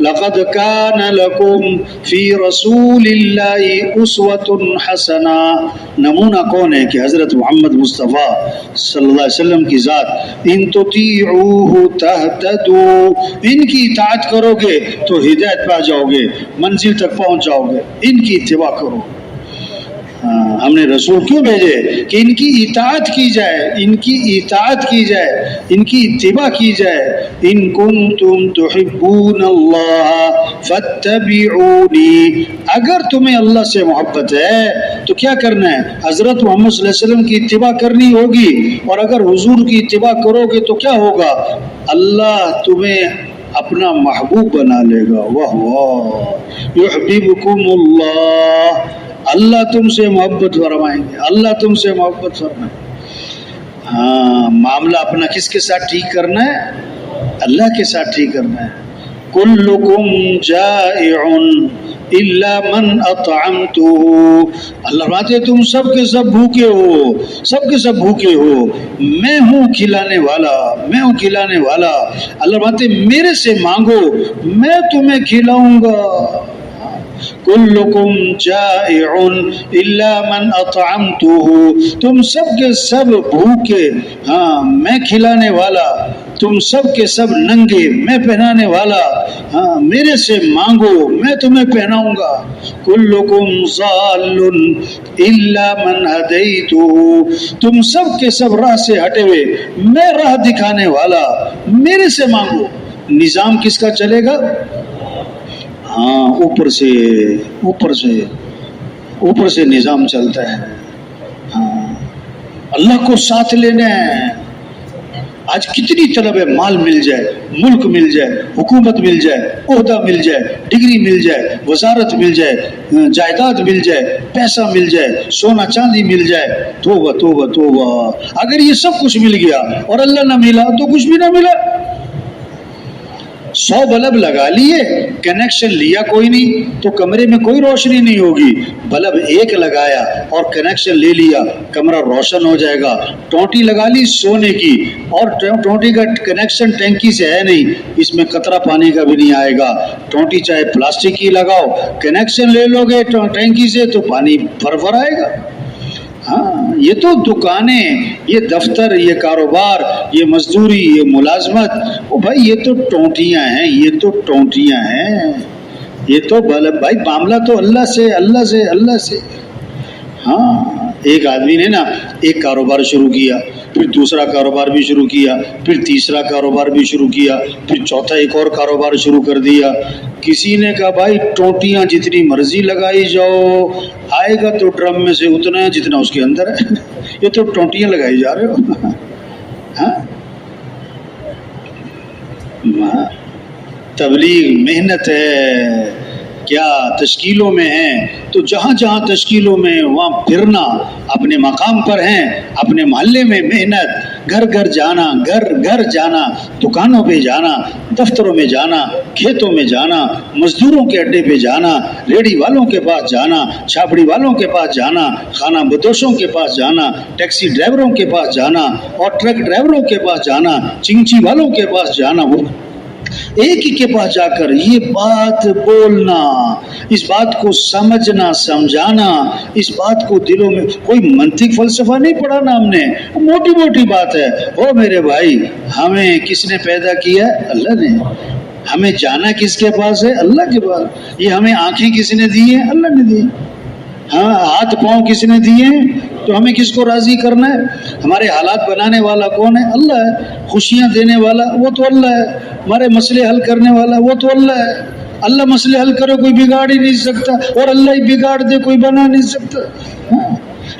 لقد کان لکم فی رسول اللہ اسوۃ حسنہ. نمونہ کون ہے کہ حضرت محمد مصطفیٰ صلی اللہ علیہ وسلم کی ذات. ان تطیعوہ تہتدوا، ان کی اطاعت کرو گے تو ہدایت پا جاؤ گے، منزل تک پہنچ جاؤ گے. ان کی اتباع کرو. ہم نے رسول کیوں بھیجے؟ کہ ان کی اطاعت کی جائے، ان کی اطاعت کی جائے، ان کی اتباع کی جائے. ان کنتم تحبون اللہ فاتبعونی، اگر تمہیں اللہ سے محبت ہے تو کیا کرنا ہے؟ حضرت محمد صلی اللہ علیہ وسلم کی اتباع کرنی ہوگی. اور اگر حضور کی اتباع کرو گے تو کیا ہوگا؟ اللہ تمہیں اپنا محبوب بنا لے گا. واہ واہ، یحببکم اللہ، اللہ تم سے محبت فرمائیں گے، اللہ تم سے محبت فرمائیں گے. ہاں، معاملہ اپنا کس کے ساتھ ٹھیک کرنا ہے؟ اللہ کے ساتھ ٹھیک کرنا ہے. کلکم جائع الا من اطعمتہ، اللہ فرماتے تم سب کے سب بھوکے ہو، سب کے سب بھوکے ہو، میں ہوں کھلانے والا، میں ہوں کھلانے والا. اللہ فرماتے میرے سے مانگو، میں تمہیں کھلاؤں گا. کلکم جائع الا من اطعمتہ، تم سب کے سب بھوکے، ہاں میں کھلانے والا. تم سب کے سب ننگے، میں پہنانے والا. ہاں میرے سے مانگو، میں تمہیں پہناؤں گا. کلکم ضال الا من ہدیتہ، تم سب کے سب راہ سے ہٹے ہوئے، میں راہ دکھانے والا، میرے سے مانگو. نظام کس کا چلے گا؟ ہاں اوپر سے، اوپر سے، اوپر سے نظام چلتا ہے. ہاں اللہ کو ساتھ لینا ہے. آج کتنی طلب ہے، مال مل جائے، ملک مل جائے، حکومت مل جائے، عہدہ مل جائے، ڈگری مل جائے، وزارت مل جائے، جائیداد مل جائے، پیسہ مل جائے، سونا چاندی مل جائے. توبہ توبہ توبہ. اگر یہ سب کچھ مل گیا اور اللہ نہ ملا تو کچھ بھی نہ ملا. 100 بلب لگا لیے، کنیکشن لیا کوئی نہیں تو کمرے میں کوئی روشنی نہیں ہوگی. بلب ایک لگایا اور کنیکشن لے لیا، کمرہ روشن ہو جائے گا. ٹونٹی لگا لی سونے کی اور ٹونٹی کا کنیکشن ٹینکی سے ہے نہیں، اس میں قطرہ پانی کا بھی نہیں آئے گا. ٹونٹی چاہے پلاسٹک کی لگاؤ، کنیکشن لے لو گے ٹینکی سے تو پانی بھر آئے گا. ہاں یہ تو دکانیں، یہ دفتر، یہ کاروبار، یہ مزدوری، یہ ملازمت، او بھائی یہ تو ٹونٹیاں ہیں، یہ تو ٹونٹیاں ہیں. یہ تو بھائی معاملہ تو اللہ سے، اللہ سے، اللہ سے. ہاں ایک آدمی نے نا ایک کاروبار شروع کیا، پھر دوسرا کاروبار بھی شروع کیا، پھر تیسرا کاروبار بھی شروع کیا، پھر چوتھا ایک اور کاروبار شروع کر دیا. کسی نے کہا بھائی ٹونٹیاں جتنی مرضی لگائی جاؤ، آئے گا تو ڈرم میں سے اتنا ہے جتنا اس کے اندر ہے. یہ تو ٹونٹیاں لگائی جا رہے ہو. ہاں تبلیغ محنت ہے، کیا تشکیلوں میں ہیں تو جہاں جہاں تشکیلوں میں وہاں پھرنا، اپنے مقام پر ہیں، اپنے محلے میں محنت، گھر گھر جانا، گھر گھر جانا، دکانوں پہ جانا، دفتروں میں جانا، کھیتوں میں جانا، مزدوروں کے اڈے پہ جانا، ریڑھی والوں کے پاس جانا، چھاپڑی والوں کے پاس جانا، خانہ بدوشوں کے پاس جانا، ٹیکسی ڈرائیوروں کے پاس جانا اور ٹرک ڈرائیوروں کے پاس جانا، چنگچی والوں کے پاس جانا. وہ ایک ہی کے پاس جا کر یہ بات بولنا، اس بات کو سمجھنا، سمجھانا، اس بات کو دلوں میں، کوئی منطق فلسفہ نہیں پڑھانا ہم نے، موٹی موٹی بات ہے. او میرے بھائی، ہمیں کس نے پیدا کیا؟ اللہ نے. ہمیں جانا کس کے پاس ہے؟ اللہ کے پاس. یہ ہمیں آنکھیں کس نے دی ہیں؟ اللہ نے دی. ہاں ہاتھ پاؤں کس نے دیے ہیں؟ تو ہمیں کس کو راضی کرنا ہے؟ ہمارے حالات بنانے والا کون ہے؟ اللہ ہے. خوشیاں دینے والا وہ تو اللہ ہے. ہمارے مسئلے حل کرنے والا وہ تو اللہ ہے. اللہ مسئلے حل کرے کوئی بگاڑ ہی نہیں سکتا، اور اللہ ہی بگاڑ دے کوئی بنا نہیں سکتا. ہاں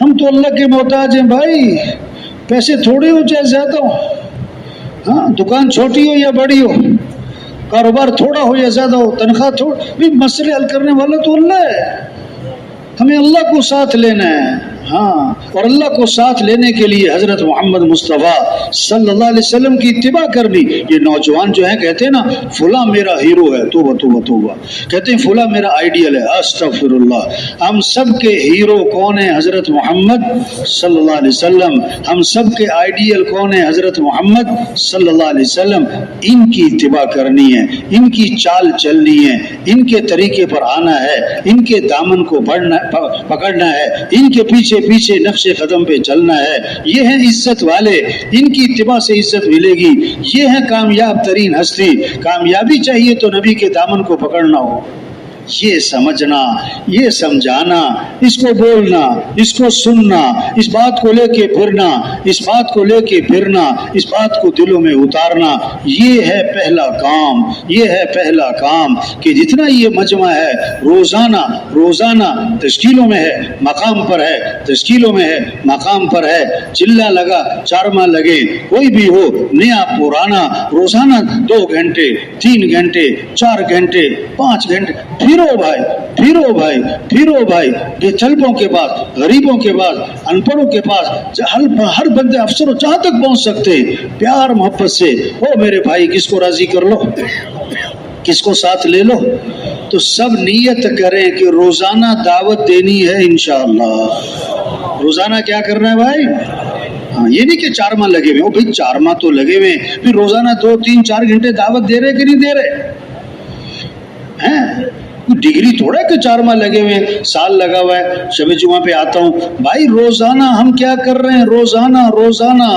ہم تو اللہ کے محتاج ہیں بھائی. پیسے تھوڑے ہو چاہے زیادہ ہو، ہاں دکان چھوٹی ہو یا بڑی ہو، کاروبار تھوڑا ہو یا زیادہ ہو، تنخواہ تھوڑی، مسئلے حل کرنے والا تو اللہ ہے. ہمیں اللہ کو ساتھ لینا ہے. ہاں، اور اللہ کو ساتھ لینے کے لیے حضرت محمد مصطفیٰ صلی اللہ علیہ وسلم کی اتباع کرنی. یہ نوجوان جو ہیں کہتے ہیں نا فلاں میرا ہیرو ہے، توبہ توبہ توبہ، کہتے ہیں فلاں میرا آئیڈیل ہے، استغفر اللہ. ہم سب کے ہیرو کون ہیں؟ حضرت محمد صلی اللہ علیہ وسلم. ہم سب کے آئیڈیل کون ہیں؟ حضرت محمد صلی اللہ علیہ وسلم. ان کی اتباع کرنی ہے، ان کی چال چلنی ہے، ان کے طریقے پر آنا ہے، ان کے دامن کو پکڑنا ہے، ان کے پیچھے پیچھے نقش قدم پہ چلنا ہے. یہ ہیں عزت والے، ان کی اتباع سے عزت ملے گی. یہ ہیں کامیاب ترین ہستی. کامیابی چاہیے تو نبی کے دامن کو پکڑنا ہو. یہ سمجھنا، یہ سمجھانا، اس کو بولنا، اس کو سننا، اس بات کو لے کے پھرنا، اس بات کو لے کے پھرنا، اس بات کو دلوں میں اتارنا، یہ ہے پہلا کام. یہ ہے پہلا کام کہ جتنا یہ مجمع ہے روزانہ تشکیلوں میں ہے، مقام پر ہے، تشکیلوں میں ہے، مقام پر ہے. چلا لگا چارما لگے، کوئی بھی ہو نیا پرانا، روزانہ 2 گھنٹے 3 گھنٹے 4 گھنٹے 5 گھنٹے پھرو بھائی بے طلبوں کے پاس، غریبوں کے پاس، ان پڑھوں کے پاس، ہر بندے افسروں جہاں تک پہنچ سکتے، پیار محبت سے او میرے بھائی کس کو راضی کر لو، کس کو ساتھ لے لو. تو سب نیت کریں کہ روزانہ دعوت دینی ہے انشاءاللہ. روزانہ کیا کرنا ہے بھائی؟ ہاں، یہ نہیں کہ چارما لگے ہوئے. بھائی چارما تو لگے ہوئے، پھر روزانہ 2 3 4 گھنٹے دعوت دے رہے کہ نہیں دے رہے ہیں؟ کوئی ڈگری تھوڑا ہے کہ 4 ماہ لگے ہوئے ہیں، سال لگا ہوا ہے، شب جمعہ پہ آتا ہوں. بھائی روزانہ ہم کیا کر رہے ہیں؟ روزانہ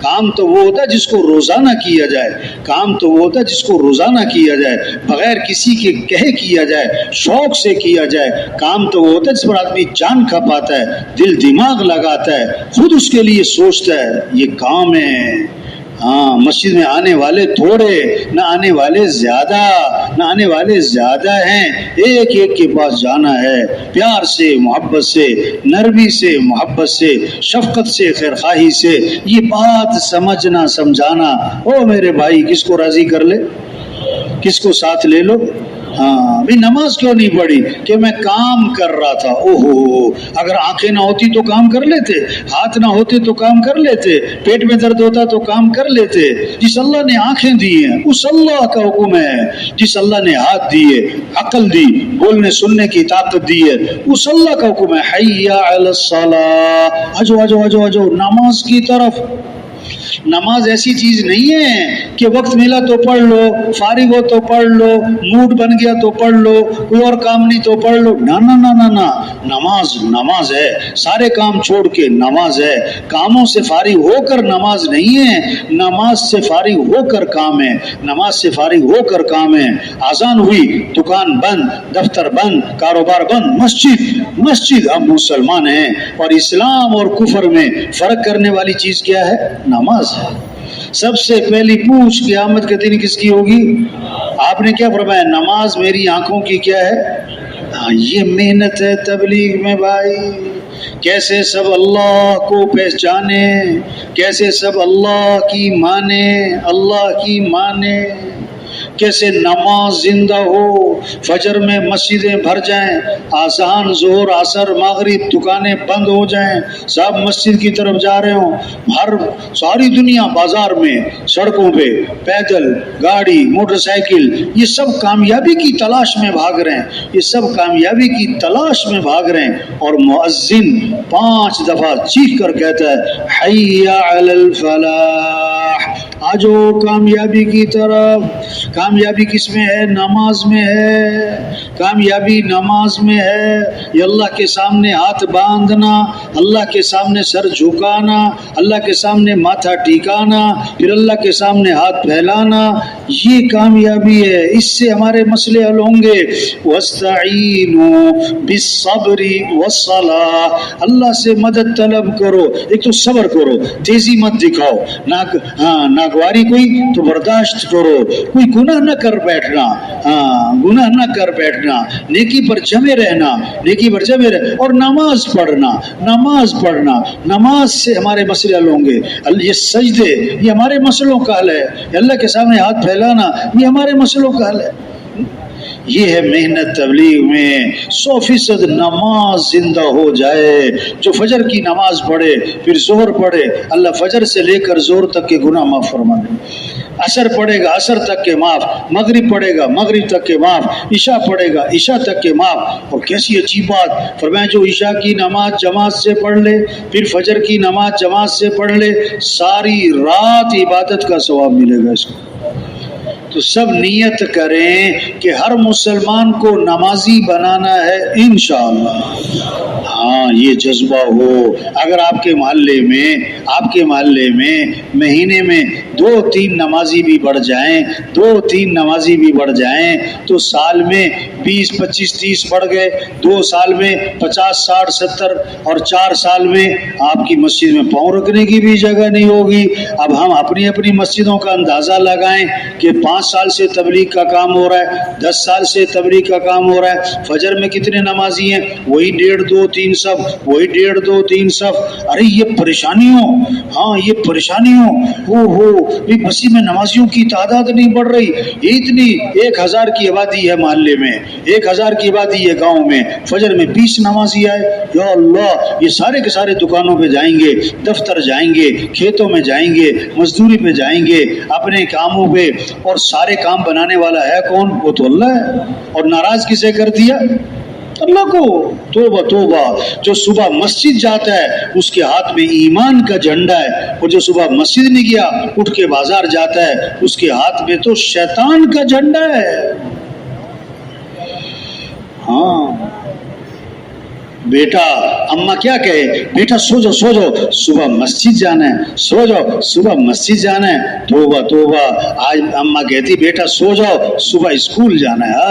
کام تو وہ ہوتا ہے جس کو روزانہ کیا جائے. کام تو وہ ہوتا ہے جس کو روزانہ کیا جائے، بغیر کسی کے کہے کیا جائے، شوق سے کیا جائے. کام تو وہ ہوتا ہے جس پر آدمی جان کھپاتا ہے، دل دماغ لگاتا ہے، خود اس کے لیے سوچتا ہے. یہ کام ہے. ہاں، مسجد میں آنے والے تھوڑے، نہ آنے والے زیادہ ہیں. ایک کے پاس جانا ہے، پیار سے، محبت سے، نرمی سے، محبت سے، شفقت سے، خیرخواہی سے. یہ بات سمجھنا، سمجھانا. او میرے بھائی کس کو راضی کر لے، کس کو ساتھ لے لو. ہاں بھی نماز کیوں نہیں پڑھی؟ کہ میں کام کر رہا تھا. اگر آنکھیں نہ ہوتی تو کام کر لیتے، ہاتھ نہ ہوتے تو کام کر لیتے، پیٹ میں درد ہوتا تو کام کر لیتے. جس اللہ نے آنکھیں دی ہیں اس اللہ کا حکم ہے، جس اللہ نے ہاتھ دیے، عقل دی، بولنے سننے کی طاقت دی ہے، اس اللہ کا حکم ہے. حی علی الصلاۃ، آجو نماز کی طرف. نماز ایسی چیز نہیں ہے کہ وقت ملا تو پڑھ لو، فارغ ہو تو پڑھ لو، موڈ بن گیا تو پڑھ لو، کوئی اور کام نہیں تو پڑھ لو. نہ نماز ہے. سارے کام چھوڑ کے نماز ہے. کاموں سے فارغ ہو کر نماز نہیں ہے، نماز سے فارغ ہو کر کام ہے. نماز سے فارغ ہو کر کام ہے. آذان ہوئی، دکان بند، دفتر بند، کاروبار بند، مسجد. ہم مسلمان ہیں اور اسلام اور کفر میں فرق کرنے والی چیز کیا ہے؟ نماز ہے. سب سے پہلی پوچھ قیامت کے دن کس کی ہوگی؟ آپ نے کیا فرمایا؟ نماز میری آنکھوں کی کیا ہے؟ یہ محنت ہے تبلیغ میں بھائی. کیسے سب اللہ کو پہچانے، کیسے سب اللہ کی مانے، کیسے نماز زندہ ہو، فجر میں مسجدیں بھر جائیں، آذان ظہر عصر مغرب دکانیں بند ہو جائیں، سب مسجد کی طرف جا رہے ہوں. ہر ساری دنیا بازار میں، سڑکوں پہ، پیدل، گاڑی، موٹر سائیکل، یہ سب کامیابی کی تلاش میں بھاگ رہے ہیں. اور مؤذن 5 دفعہ چیخ کر کہتا ہے حی علی الفلاح، آجو کامیابی کی طرف. کامیابی کس میں ہے؟ نماز میں ہے. کامیابی نماز میں ہے. یہ اللہ کے سامنے ہاتھ باندھنا، اللہ کے سامنے سر جھکانا، اللہ کے سامنے ماتھا ٹیکانا، پھر اللہ کے سامنے ہاتھ پھیلانا، یہ کامیابی ہے. اس سے ہمارے مسئلے حل ہوں گے. وَاسْتَعِینُوا بِالصَّبْرِ وَالصَّلَاةِ، اللہ سے مدد طلب کرو. ایک تو صبر کرو، تیزی مت دکھاؤ، ناگواری کوئی تو برداشت کرو، کوئی گناہ نہ کر بیٹھنا، نیکی پر جمے رہنا، اور نماز پڑھنا. نماز سے ہمارے مسئلے حل ہوں گے. یہ سجدے یہ ہمارے مسئلوں کا حل ہے. اللہ کے سامنے ہاتھ پھیلانا یہ ہمارے مسئلوں کا حل ہے. یہ ہے محنت تبلیغ میں. 100% نماز زندہ ہو جائے. جو فجر کی نماز پڑھے پھر ظہر پڑھے, اللہ فجر سے لے کر ظہر تک کے گناہ معاف فرما دے. عصر پڑھے گا عصر تک کے معاف, مغرب پڑھے گا مغرب تک کے معاف, عشاء پڑھے گا عشاء تک کے معاف. اور کیسی عجیب بات فرمائیں, جو عشاء کی نماز جماعت سے پڑھ لے پھر فجر کی نماز جماعت سے پڑھ لے, ساری رات عبادت کا ثواب ملے گا اس کو. تو سب نیت کریں کہ ہر مسلمان کو نمازی بنانا ہے انشاءاللہ. ہاں یہ جذبہ ہو. اگر آپ کے محلے میں مہینے میں 2-3 نمازی بھی بڑھ جائیں, 2-3 نمازی بھی بڑھ جائیں, تو سال میں 20, 25, 30 بڑھ گئے. 2 سال میں 50, 60, 70 اور 4 سال میں آپ کی مسجد میں پاؤں رکھنے کی بھی جگہ نہیں ہوگی. اب ہم اپنی مسجدوں کا اندازہ لگائیں کہ 5 سال سے تبلیغ کا کام ہو رہا ہے, 10 سال سے تبلیغ کا کام ہو رہا ہے. فجر میں کتنے نمازی ہیں؟ وہی 1.5, 2, 3 صف, وہی 1.5, 2, 3 صف. ارے یہ پریشانیوں, ہاں یہ پریشانیوں مسجد میں نمازیوں کی تعداد نہیں بڑھ رہی. اتنی 1000 کی آبادی ہے محلے میں, 1000 کی آبادی ہے گاؤں میں, فجر میں 20 نمازی آئے. یا اللہ, یہ سارے کے سارے دکانوں پہ جائیں گے, دفتر جائیں گے, کھیتوں میں جائیں گے, مزدوری پہ جائیں گے, اپنے کاموں پہ. اور سارے کام بنانے والا ہے کون؟ وہ تو اللہ ہے. اور ناراض کسے کر دیا؟ اللہ کو. توبہ توبہ. جو صبح مسجد جاتا ہے اس کے ہاتھ میں ایمان کا جھنڈا ہے, اور جو صبح مسجد نہیں گیا اٹھ کے بازار جاتا ہے اس کے ہاتھ میں تو شیطان کا جھنڈا ہے. ہاں بیٹا, اماں کیا کہے, بیٹا سو جاؤ صبح مسجد جانا ہے, سو جاؤ صبح مسجد جانا ہے. توبہ توبہ. آج اماں کہتی بیٹا سو جاؤ صبح اسکول جانا ہے.